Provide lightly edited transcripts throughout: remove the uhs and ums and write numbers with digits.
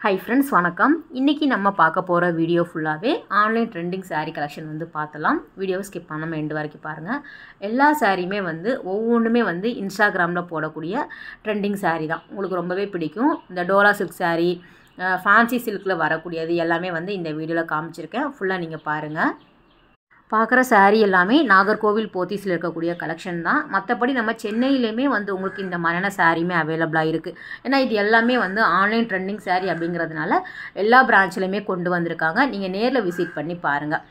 Hi friends, வணக்கம். இன்னைக்கு நம்ம பார்க்க போற வீடியோ ஃபுல்லாவே ஆன்லைன் ட்ரெண்டிங் saree கலெக்ஷன் வந்து பார்த்தலாம். வீடியோவை ஸ்கிப் பண்ணாம எண்ட் வரைக்கும் பாருங்க. எல்லா சாரியுமே வந்து ஒவ்வொன்றுமே வந்து இன்ஸ்டாகிராம்ல போடக்கூடிய ட்ரெண்டிங் saree தான். உங்களுக்கு ரொம்பவே பிடிக்கும். இந்த டோலா சில்க் saree, ஃபேன்சி சில்க்ல வரக்கூடியது எல்லாமே வந்து இந்த வீடியோல காமிச்சிருக்கேன். ஃபுல்லா நீங்க பாருங்க. பார்க்குற saree எல்லாமே நாகர்கோவில் போத்தீஸில் இருக்கக்கூடிய கலெக்ஷன் தான். மற்றபடி நம்ம சென்னையிலையுமே வந்து உங்களுக்கு இந்த மாதிரியான சாரியுமே அவைலபிளாக இருக்குது. ஏன்னா இது எல்லாமே வந்து ஆன்லைன் ட்ரெண்டிங் saree அப்படிங்கிறதுனால எல்லா பிரான்ச்லையுமே கொண்டு வந்திருக்காங்க. நீங்கள் நேரில் விசிட் பண்ணி பாருங்கள்.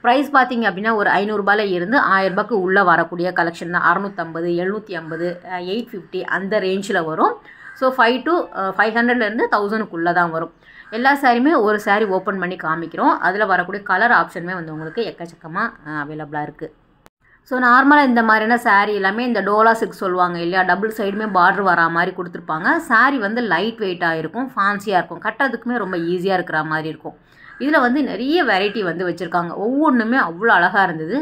ப்ரைஸ் பார்த்தீங்க அப்படின்னா ஒரு 500 இருந்து 1000 ரூபாய்க்கு உள்ளே வரக்கூடிய கலெக்ஷன் தான். 650, 750, 850 அந்த ரேஞ்சில் வரும். ஸோ 5 to 500லேருந்து 1000க்குள்ளே தான் வரும். எல்லா சாரியுமே ஒரு சாரி ஓப்பன் பண்ணி காமிக்கிறோம். அதில் வரக்கூடிய கலர் ஆப்ஷனுமே வந்து உங்களுக்கு எக்கச்சக்கமாக அவைலபிளாக இருக்குது. ஸோ நார்மலாக இந்த மாதிரியான சாரீ எல்லாமே இந்த டோலா சில்க் சொல்லுவாங்க இல்லையா, டபுள் சைடுமே பார்டர் வரா மாதிரி கொடுத்துருப்பாங்க. சாரீ வந்து லைட் வெயிட்டாக இருக்கும், ஃபேன்சியாக இருக்கும், கட்டுறதுக்குமே ரொம்ப ஈஸியாக இருக்கிற மாதிரி இருக்கும். இதில் வந்து நிறைய வெரைட்டி வந்து வச்சுருக்காங்க. ஒவ்வொன்றுமே அவ்வளோ அழகாக இருந்தது.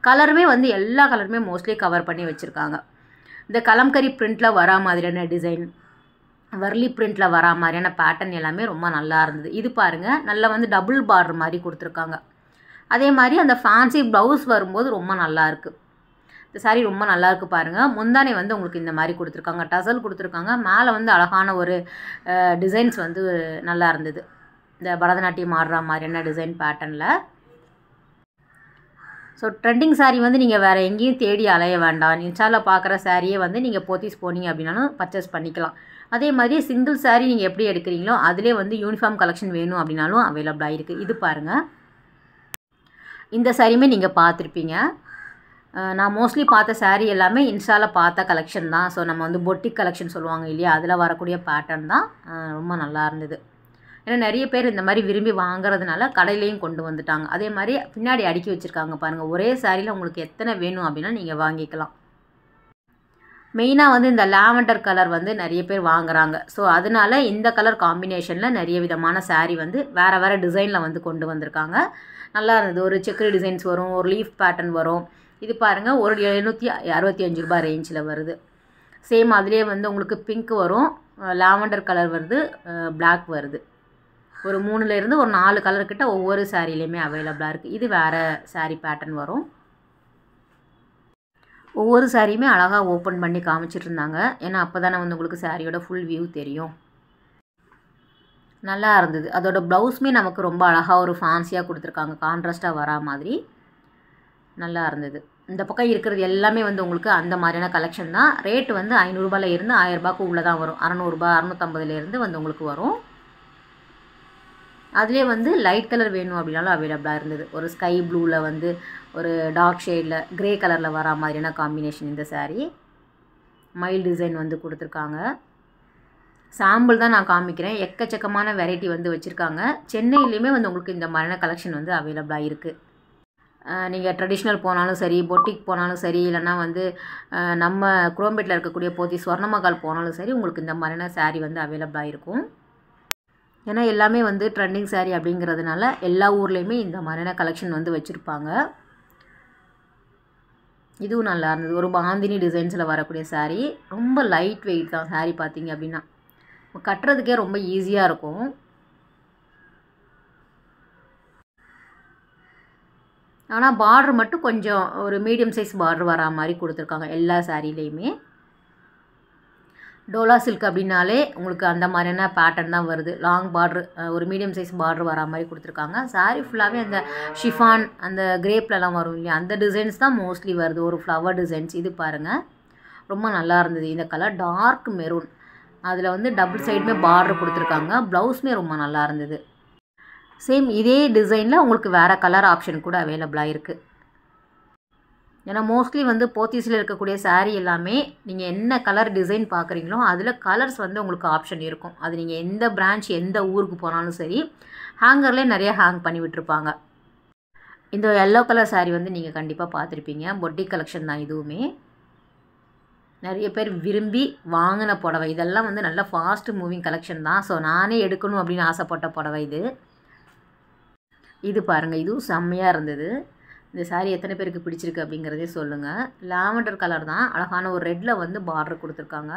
கலருமே வந்து எல்லா கலருமே மோஸ்ட்லி கவர் பண்ணி வச்சுருக்காங்க. இந்த கலம்கரி பிரிண்டில் வரா மாதிரியான டிசைன், வர்லி பிரிண்டில் வரா மாதிரியான பேட்டர்ன் எல்லாமே ரொம்ப நல்லா இருந்தது. இது பாருங்கள், நல்லா வந்து டபுள் பார்டர் மாதிரி கொடுத்துருக்காங்க. அதே மாதிரி அந்த ஃபேன்சி ப்ளவுஸ் வரும்போது ரொம்ப நல்லா இருக்குது. இந்த சாரீ ரொம்ப நல்லா இருக்குது பாருங்கள். முந்தானை வந்து உங்களுக்கு இந்த மாதிரி கொடுத்துருக்காங்க, டசல் கொடுத்துருக்காங்க. மேலே வந்து அழகான ஒரு டிசைன்ஸ் வந்து நல்லா இருந்தது. இந்த பரதநாட்டியம் ஆடுற மாதிரியான டிசைன் பேட்டர்னில். ஸோ ட்ரெண்டிங் சாரீ வந்து நீங்கள் வேறு எங்கேயும் தேடி அலைய வேண்டாம். இன்ஸ்டாவில் பார்க்குற சாரியே வந்து நீங்கள் போத்தீஸ் போனீங்க அப்படின்னாலும் பர்ச்சேஸ் பண்ணிக்கலாம். அதே மாதிரி சிங்கிள் சாரீ நீங்கள் எப்படி எடுக்கிறீங்களோ அதிலே வந்து யூனிஃபார்ம் கலெக்ஷன் வேணும் அப்படின்னாலும் அவைலபிளாக இருக்குது. இது பாருங்கள், இந்த சாரியுமே நீங்கள் பார்த்துருப்பீங்க. நான் மோஸ்ட்லி பார்த்த சாரீ எல்லாமே இன்ஸ்டாவில் பார்த்த கலெக்ஷன் தான். ஸோ நம்ம வந்து பொட்டிக் கலெக்ஷன் சொல்லுவாங்க இல்லையா, அதில் வரக்கூடிய பேட்டர்ன் தான். ரொம்ப நல்லா இருந்தது. ஏன்னா நிறைய பேர் இந்த மாதிரி விரும்பி வாங்குறதுனால கடையிலையும் கொண்டு வந்துட்டாங்க. அதே மாதிரி பின்னாடி அடுக்கி வச்சுருக்காங்க பாருங்கள். ஒரே சாரியில் உங்களுக்கு எத்தனை வேணும் அப்படின்னா நீங்கள் வாங்கிக்கலாம். மெயினாக வந்து இந்த லாவெண்டர் கலர் வந்து நிறைய பேர் வாங்குறாங்க. ஸோ அதனால இந்த கலர் காம்பினேஷனில் நிறைய விதமான சாரீ வந்து வேறு வேறு டிசைனில் வந்து கொண்டு வந்திருக்காங்க. நல்லா இருந்தது. ஒரு செக்குரி டிசைன்ஸ் வரும், ஒரு லீஃப் பேட்டர்ன் வரும். இது பாருங்கள், ஒரு 765 ரூபாய் ரேஞ்சில் வருது. சேம் அதுலேயே வந்து உங்களுக்கு பிங்க் வரும், லாவெண்டர் கலர் வருது, பிளாக் வருது. ஒரு 3லேருந்து ஒரு 4 கலர்கிட்ட ஒவ்வொரு சாரிலையுமே அவைலபிளாக இருக்குது. இது வேறு சாரீ பேட்டர்ன் வரும். ஒவ்வொரு சாரியுமே அழகாக ஓப்பன் பண்ணி காமிச்சிட்டு இருந்தாங்க. ஏன்னா அப்போ தானே வந்து உங்களுக்கு சாரியோட ஃபுல் வியூ தெரியும். நல்லா இருந்தது. அதோட ப்ளவுஸுமே நமக்கு ரொம்ப அழகாக ஒரு ஃபேன்சியாக கொடுத்துருக்காங்க, கான்ட்ராஸ்ட்டாக வரா மாதிரி. நல்லா இருந்தது. இந்த பக்கம் இருக்கிறது எல்லாமே வந்து உங்களுக்கு அந்த மாதிரியான கலெக்ஷன் தான். ரேட்டு வந்து 500 இருந்து 1000 ரூபாய்க்கு உள்ளே தான் வரும். 600, 650லேருந்து வந்து உங்களுக்கு வரும். அதிலே வந்து லைட் கலர் வேணும் அப்படின்னாலும் அவைலபிளாக இருந்தது. ஒரு ஸ்கை ப்ளூவில் வந்து ஒரு டார்க் ஷேடில் க்ரே கலரில் வரா மாதிரியான காம்பினேஷன் இந்த சாரீ. மைல் டிசைன் வந்து கொடுத்துருக்காங்க. சாம்பிள் தான் நான் காமிக்கிறேன். எக்கச்சக்கமான வெரைட்டி வந்து வச்சுருக்காங்க. சென்னையிலையுமே வந்து உங்களுக்கு இந்த மாதிரியான கலெக்ஷன் வந்து அவைலபிளாக இருக்குது. நீங்கள் ட்ரெடிஷ்னல் போனாலும் சரி, பொட்டிக் போனாலும் சரி, இல்லைனா வந்து நம்ம குரோம்பேட்டில் இருக்கக்கூடிய போத்தி ஸ்வர்ணமகால் போனாலும் சரி, உங்களுக்கு இந்த மாதிரியான சாரீ வந்து அவைலபிளாக இருக்கும். ஏன்னா எல்லாமே வந்து ட்ரெண்டிங் சாரீ அப்படிங்கிறதுனால எல்லா ஊர்லேயுமே இந்த மாதிரியான கலெக்ஷன் வந்து வச்சுருப்பாங்க. இதுவும் நல்லா இருந்தது. ஒரு பாந்தினி டிசைன்ஸில் வரக்கூடிய சாரீ. ரொம்ப லைட் வெயிட் தான் சாரீ பார்த்தீங்க அப்படின்னா. கட்டுறதுக்கே ரொம்ப ஈஸியாக இருக்கும். ஆனால் பார்டர் மட்டும் கொஞ்சம் ஒரு மீடியம் சைஸ் பார்டர் வரா மாதிரி கொடுத்துருக்காங்க எல்லா சாரீலேயுமே. டோலா சில்க் அப்படின்னாலே உங்களுக்கு அந்த மாதிரியான பேட்டர்ன் தான் வருது. லாங் பார்டர், ஒரு மீடியம் சைஸ் பார்டர் வரா மாதிரி கொடுத்துருக்காங்க. சாரீ ஃபுல்லாகவே அந்த ஷிஃபான், அந்த கிரேப்லலாம் வரும் இல்லையா, அந்த டிசைன்ஸ் தான் மோஸ்ட்லி வருது. ஒரு ஃப்ளவர் டிசைன்ஸ். இது பாருங்கள், ரொம்ப நல்லா இருந்தது. இந்த கலர் டார்க் மெரூன், அதில் வந்து டபுள் சைடுமே பார்டர் கொடுத்துருக்காங்க. ப்ளவுஸுமே ரொம்ப நல்லா இருந்தது. சேம் இதே டிசைனில் உங்களுக்கு வேறு கலர் ஆப்ஷன் கூட அவைலபிளாக இருக்குது. ஏன்னா மோஸ்ட்லி வந்து போத்தீஸில் இருக்கக்கூடிய சாரீ எல்லாமே நீங்கள் என்ன கலர் டிசைன் பார்க்குறீங்களோ அதில் கலர்ஸ் வந்து உங்களுக்கு ஆப்ஷன் இருக்கும். அது நீங்கள் எந்த பிரான்ச் எந்த ஊருக்கு போனாலும் சரி, ஹேங்கர்லேயே நிறைய ஹேங் பண்ணி விட்டுருப்பாங்க. இந்த எல்லோ கலர் சாரீ வந்து நீங்கள் கண்டிப்பாக பார்த்துருப்பீங்க. பொட்டிக் கலெக்ஷன் தான் இதுவுமே. நிறைய பேர் விரும்பி வாங்கின புடவை. இதெல்லாம் வந்து நல்ல ஃபாஸ்ட் மூவிங் கலெக்ஷன் தான். ஸோ நானே எடுக்கணும் அப்படின்னு ஆசைப்பட்ட புடவை இது. இது பாருங்கள், இதுவும் செம்மையாக இருந்தது. இந்த சாரீ எத்தனை பேருக்கு பிடிச்சிருக்கு அப்படிங்கிறதே சொல்லுங்கள். லாவெண்டர் கலர் தான், அழகான ஒரு ரெட்டில் வந்து பார்டர் கொடுத்துருக்காங்க.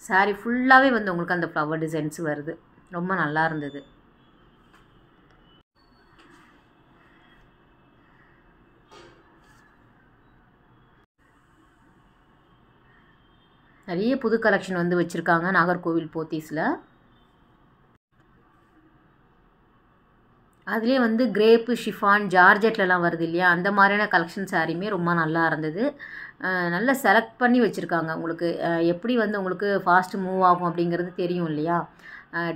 சாரீ ஃபுல்லாகவே வந்து உங்களுக்கு அந்த ஃப்ளவர் டிசைன்ஸ் வருது. ரொம்ப நல்லா இருந்தது. நிறைய புது கலெக்ஷன் வந்து வச்சுருக்காங்க நாகர்கோவில் போத்தீஸில். அதுலேயே வந்து கிரேப்பு, ஷிஃபான், ஜார்ஜெட்லலாம் வருது இல்லையா, அந்த மாதிரியான கலெக்ஷன் சாரியுமே ரொம்ப நல்லா இருந்தது. நல்லா செலக்ட் பண்ணி வச்சுருக்காங்க. உங்களுக்கு எப்படி வந்து உங்களுக்கு ஃபாஸ்ட்டு மூவ் ஆகும் அப்படிங்கிறது தெரியும் இல்லையா,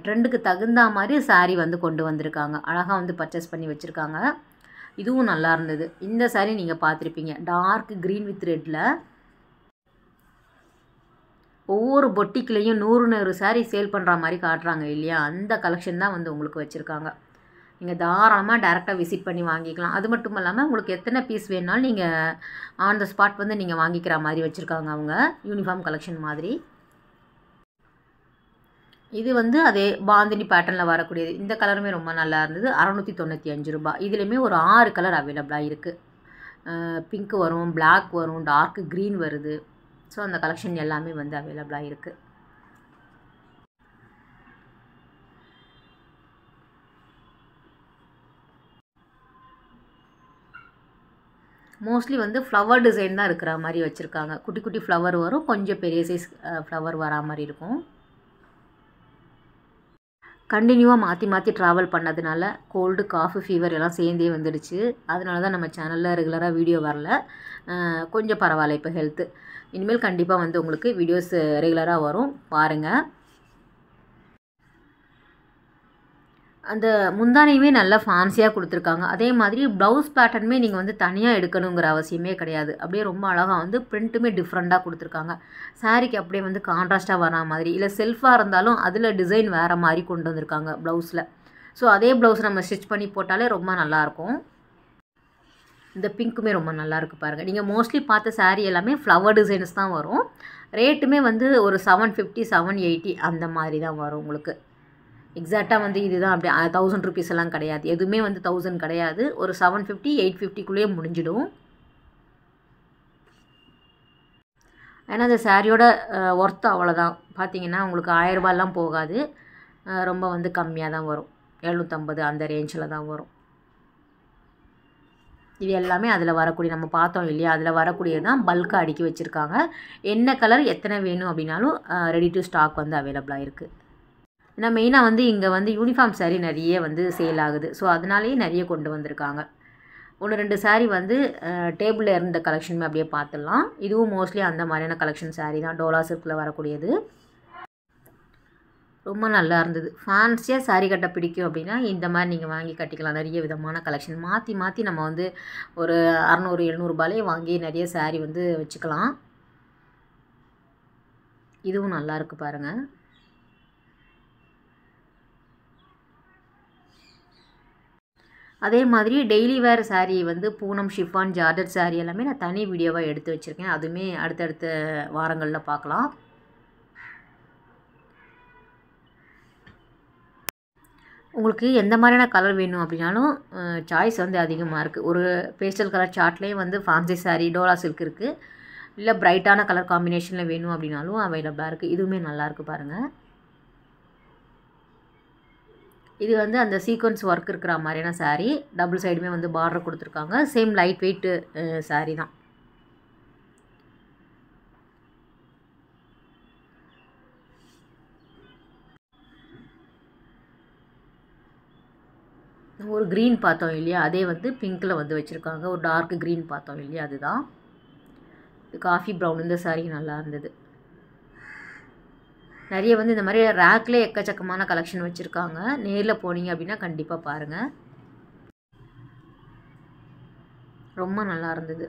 ட்ரெண்டுக்கு தகுந்த மாதிரி சாரீ வந்து கொண்டு வந்திருக்காங்க. அழகாக வந்து பர்ச்சேஸ் பண்ணி வச்சுருக்காங்க. இதுவும் நல்லா இருந்தது. இந்த சாரீ நீங்கள் பார்த்துருப்பீங்க, டார்க் க்ரீன் வித் ரெட்டில். ஒவ்வொரு பொட்டிக்குலேயும் 100 சாரீ சேல் பண்ணுற மாதிரி காட்டுறாங்க இல்லையா, அந்த கலெக்ஷன் தான் வந்து உங்களுக்கு வச்சுருக்காங்க. நீங்கள் தாராளமாக டேரெக்டாக விசிட் பண்ணி வாங்கிக்கலாம். அது மட்டும் இல்லாமல் உங்களுக்கு எத்தனை பீஸ் வேணுனாலும் நீங்கள் ஆன் த ஸ்பாட் வந்து நீங்கள் வாங்கிக்கிற மாதிரி வச்சுருக்காங்க அவங்க, யூனிஃபார்ம் கலெக்ஷன் மாதிரி. இது வந்து அதே பாந்தினி பேட்டர்னில் வரக்கூடியது. இந்த கலருமே ரொம்ப நல்லா இருந்தது. 695 ரூபாய். இதுலேயுமே ஒரு 6 கலர் அவைலபிளாக இருக்குது. பிங்க் வரும், பிளாக் வரும், டார்க் க்ரீன் வருது. ஸோ அந்த கலெக்ஷன் எல்லாமே வந்து அவைலபிளாக இருக்குது. மோஸ்ட்லி வந்து ஃப்ளவர் டிசைன் தான் இருக்கிற மாதிரி வச்சுருக்காங்க. குட்டி குட்டி ஃப்ளவர் வரும், கொஞ்சம் பெரிய சைஸ் ஃப்ளவர் வரா மாதிரி இருக்கும். கண்டினியூவாக மாற்றி மாற்றி ட்ராவல் பண்ணதுனால கோல்டு, காஃபி, ஃபீவர் எல்லாம் சேர்ந்தே வந்துடுச்சு. அதனால தான் நம்ம சேனலில் ரெகுலராக வீடியோ வரல. கொஞ்சம் பரவாயில்ல இப்போ ஹெல்த்து. இனிமேல் கண்டிப்பாக வந்து உங்களுக்கு வீடியோஸ் ரெகுலராக வரும், பாருங்கள். அந்த முந்தானையுமே நல்லா ஃபேன்சியாக கொடுத்துருக்காங்க. அதே மாதிரி ப்ளவுஸ் பேட்டர்னுமே நீங்கள் வந்து தனியாக எடுக்கணுங்கிற அவசியமே கிடையாது. அப்படியே ரொம்ப அழகாக வந்து பிரிண்ட்டுமே டிஃப்ரெண்ட்டாக கொடுத்துருக்காங்க. சாரீக்கு அப்படியே வந்து கான்ட்ராஸ்ட்டாக வரா மாதிரி, இல்லை செல்ஃபாக இருந்தாலும் அதில் டிசைன் வேறு மாதிரி கொண்டு வந்திருக்காங்க ப்ளவுஸில். ஸோ அதே ப்ளவுஸ் நம்ம ஸ்டிச் பண்ணி போட்டாலே ரொம்ப நல்லாயிருக்கும். இந்த பிங்க்குமே ரொம்ப நல்லாயிருக்கு பாருங்கள். நீங்கள் மோஸ்ட்லி பார்த்த சாரீ எல்லாமே ஃப்ளவர் டிசைன்ஸ் தான் வரும். ரேட்டுமே வந்து ஒரு 750, 780 அந்த மாதிரி தான் வரும் உங்களுக்கு. எக்ஸாக்டாக வந்து இதுதான் அப்படி 1000 ருபீஸ் எல்லாம் கிடையாது. எதுவுமே வந்து 1000 கிடையாது. ஒரு 750, 850க்குள்ளேயே முடிஞ்சிடும். ஏன்னா அந்த சாரியோட ஒர்த்து அவ்வளோதான். பார்த்தீங்கன்னா உங்களுக்கு 1000 ரூபாயெல்லாம் போகாது. ரொம்ப வந்து கம்மியாக தான் வரும். 750 அந்த ரேஞ்சில் தான் வரும். இது எல்லாமே அதில் வரக்கூடிய, நம்ம பார்த்தோம் இல்லையா, அதில் வரக்கூடியது தான் பல்காக அடுக்கி வச்சுருக்காங்க. என்ன கலர் எத்தனை வேணும் அப்படின்னாலும் ரெடி டு ஸ்டாக் வந்து அவைலபிளாக இருக்குது. ஏன்னா மெயினாக வந்து இங்கே வந்து யூனிஃபார்ம் சாரீ நிறைய வந்து சேல் ஆகுது. ஸோ அதனாலேயே நிறைய கொண்டு வந்திருக்காங்க. 1-2 சாரீ வந்து டேபிளில் இருந்த கலெக்ஷனுமே அப்படியே பார்த்துடலாம். இதுவும் மோஸ்ட்லி அந்த மாதிரியான கலெக்ஷன் சாரீ தான், டோலா சில்கில் வரக்கூடியது. ரொம்ப நல்லா இருந்தது. ஃபேன்சியாக சாரீ கட்ட பிடிக்கும் அப்படின்னா இந்த மாதிரி நீங்கள் வாங்கி கட்டிக்கலாம். நிறைய விதமான கலெக்ஷன் மாற்றி மாற்றி நம்ம வந்து ஒரு 600, 700 ரூபாயிலே வாங்கி நிறைய சாரீ வந்து வச்சுக்கலாம். இதுவும் நல்லா இருக்குது பாருங்கள். அதே மாதிரி டெய்லி வேர் சாரீ வந்து பூனம், ஷிஃபான், ஜார்ஜெட் சாரீ எல்லாமே நான் தனி வீடியோவாக எடுத்து வச்சுருக்கேன். அதுவுமே அடுத்தடுத்த வாரங்களில் பார்க்கலாம். உங்களுக்கு எந்த மாதிரியான கலர் வேணும் அப்படின்னாலும் சாய்ஸ் வந்து அதிகமாக இருக்குது. ஒரு பேஸ்டல் கலர் சார்ட்லேயே வந்து ஃபேன்சி சாரீ, டோலா சில்க் இருக்குது. இல்லை பிரைட்டான கலர் காம்பினேஷனில் வேணும் அப்படின்னாலும் அவைலபிளாக இருக்குது. இதுவுமே நல்லாயிருக்கு பாருங்கள். இது வந்து அந்த சீக்வன்ஸ் ஒர்க் இருக்கிற மாதிரியான சாரீ. டபுள் சைடுமே வந்து பார்டர் கொடுத்துருக்காங்க. சேம் லைட் வெயிட் சாரீ தான். ஒரு க்ரீன் பார்த்தோம் இல்லையா, அதே வந்து பிங்க்கில் வந்து வச்சுருக்காங்க. ஒரு டார்க் க்ரீன் பார்த்தோம் இல்லையா, அதுதான். காஃபி ப்ரௌன் இந்த சாரீ நல்லா இருந்தது. நிறைய வந்து இந்த மாதிரி ரேக்லேயே எக்கச்சக்கமான கலெக்ஷன் வச்சுருக்காங்க. நேரில் போனீங்க அப்படின்னா கண்டிப்பாக பாருங்கள். ரொம்ப நல்லா இருந்தது.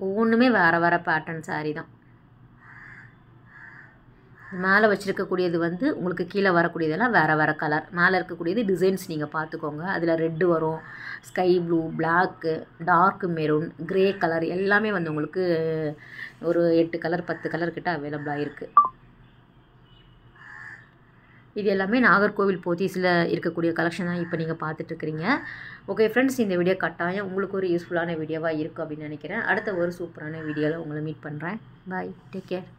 ஒவ்வொன்றுமே வேறு வேறு பேட்டர்ன் சாரீ தான். மேலே வச்சுருக்கக்கூடியது வந்து உங்களுக்கு கீழே வரக்கூடியதெல்லாம் வேறு வேறு கலர். மேலே இருக்கக்கூடியது டிசைன்ஸ் நீங்கள் பார்த்துக்கோங்க. அதில் ரெட்டு வரும், sky blue, black, dark maroon, grey colour எல்லாமே வந்து உங்களுக்கு ஒரு 8 கலர் 10 கலர் கிட்ட அவைலபிளாக இருக்குது. இது எல்லாமே நாகர்கோவில் போத்தீஸில் இருக்கக்கூடிய கலெக்ஷன் தான் இப்போ நீங்கள் பார்த்துட்ருக்கிறீங்க. ஓகே ஃப்ரெண்ட்ஸ், இந்த வீடியோ கட்டாயம் உங்களுக்கு ஒரு யூஸ்ஃபுல்லான வீடியோவாக இருக்கும் அப்படின்னு நினைக்கிறேன். அடுத்த ஒரு சூப்பரான வீடியோவில் உங்களை மீட் பண்ணுறேன். பாய், டேக் கேர்.